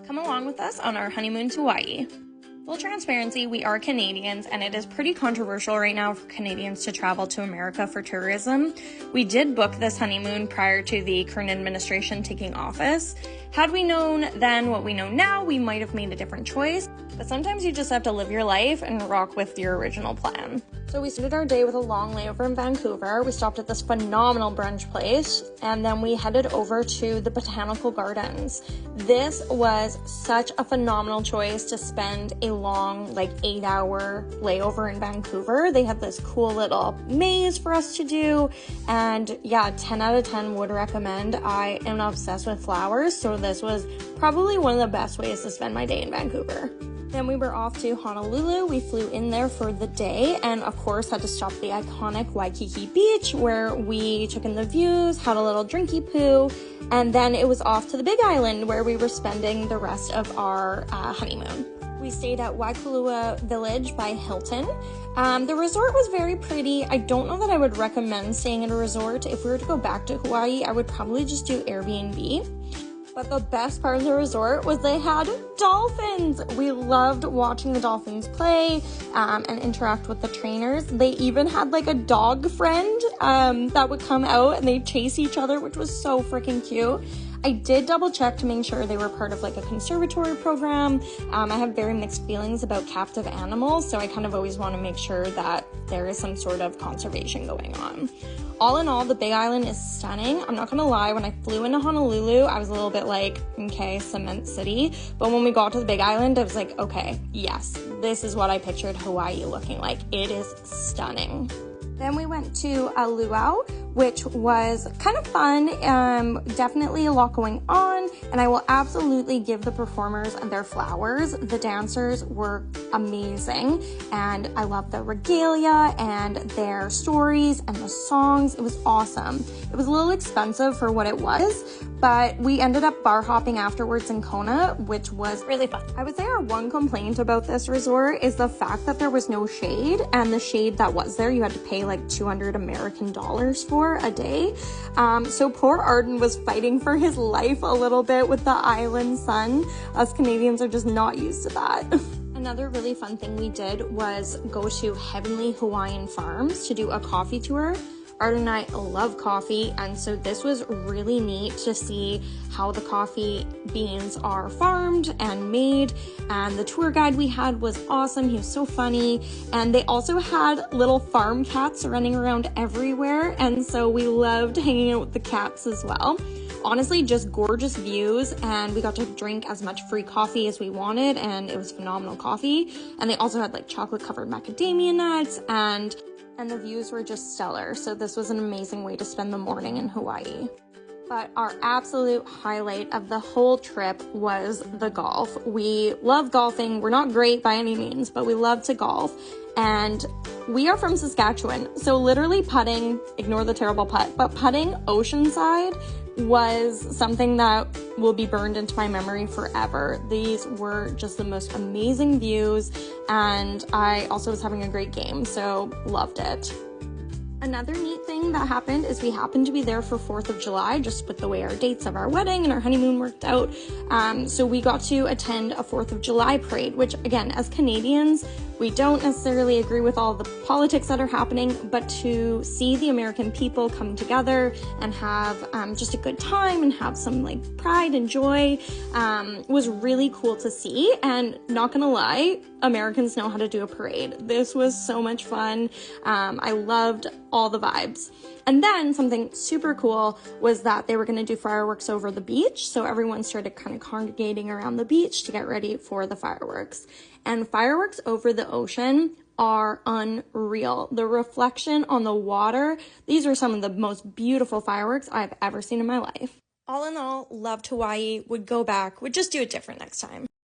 Come along with us on our honeymoon to Hawaii. Full transparency, we are Canadians, and it is pretty controversial right now for Canadians to travel to America for tourism. We did book this honeymoon prior to the current administration taking office. Had we known then what we know now, we might have made a different choice, but sometimes you just have to live your life and rock with your original plan. So we started our day with a long layover in Vancouver. We stopped at this phenomenal brunch place, and then we headed over to the Botanical Gardens. This was such a phenomenal choice to spend a long, 8-hour layover in Vancouver. They have this cool little maze for us to do, and yeah, 10 out of 10 would recommend. I am obsessed with flowers, so this was probably one of the best ways to spend my day in Vancouver. Then we were off to Honolulu. We flew in there for the day and of course had to stop at the iconic Waikiki Beach where we took in the views, had a little drinky poo, and then it was off to the Big Island where we were spending the rest of our honeymoon. We stayed at Waikulua Village by Hilton. The resort was very pretty. I don't know that I would recommend staying at a resort. If we were to go back to Hawaii, I would probably just do Airbnb. But the best part of the resort was they had dolphins. We loved watching the dolphins play and interact with the trainers. They even had a dog friend that would come out and they'd chase each other, which was so freaking cute. I did double check to make sure they were part of a conservatory program. I have very mixed feelings about captive animals, so I kind of always want to make sure that there is some sort of conservation going on. All in all, the Big Island is stunning. I'm not gonna lie, when I flew into Honolulu, I was a little bit okay, cement city. But when we got to the Big Island, I was okay, yes, this is what I pictured Hawaii looking like. It is stunning. Then we went to a luau, which was kind of fun, definitely a lot going on, and I will absolutely give the performers their flowers. The dancers were amazing, and I love their regalia and their stories and the songs. It was awesome. It was a little expensive for what it was, but we ended up bar hopping afterwards in Kona, which was really fun. I would say our one complaint about this resort is the fact that there was no shade, and the shade that was there, you had to pay 200 American dollars for a day. So poor Arden was fighting for his life a little bit with the island sun. Us Canadians are just not used to that. Another really fun thing we did was go to Heavenly Hawaiian Farms to do a coffee tour. Arden and I love coffee, and so this was really neat to see how the coffee beans are farmed and made, and the tour guide we had was awesome. He was so funny, and they also had little farm cats running around everywhere, and so we loved hanging out with the cats as well. Honestly, just gorgeous views, and we got to drink as much free coffee as we wanted, and it was phenomenal coffee. And they also had chocolate covered macadamia nuts, and the views were just stellar. So this was an amazing way to spend the morning in Hawaii. But our absolute highlight of the whole trip was the golf. We love golfing. We're not great by any means, but we love to golf. And we are from Saskatchewan, so literally putting, ignore the terrible putt, but putting oceanside was something that will be burned into my memory forever. These were just the most amazing views, and I also was having a great game, so loved it. Another neat thing that happened is we happened to be there for 4th of July, just with the way our dates of our wedding and our honeymoon worked out. So we got to attend a 4th of July parade, which again, as Canadians, we don't necessarily agree with all the politics that are happening, but to see the American people come together and have just a good time and have some pride and joy was really cool to see. And not gonna lie, Americans know how to do a parade. This was so much fun. I loved all the vibes. And then something super cool was that they were going to do fireworks over the beach. So everyone started kind of congregating around the beach to get ready for the fireworks. And fireworks over the ocean are unreal. The reflection on the water, these are some of the most beautiful fireworks I've ever seen in my life. All in all, loved Hawaii, would go back, would just do it different next time.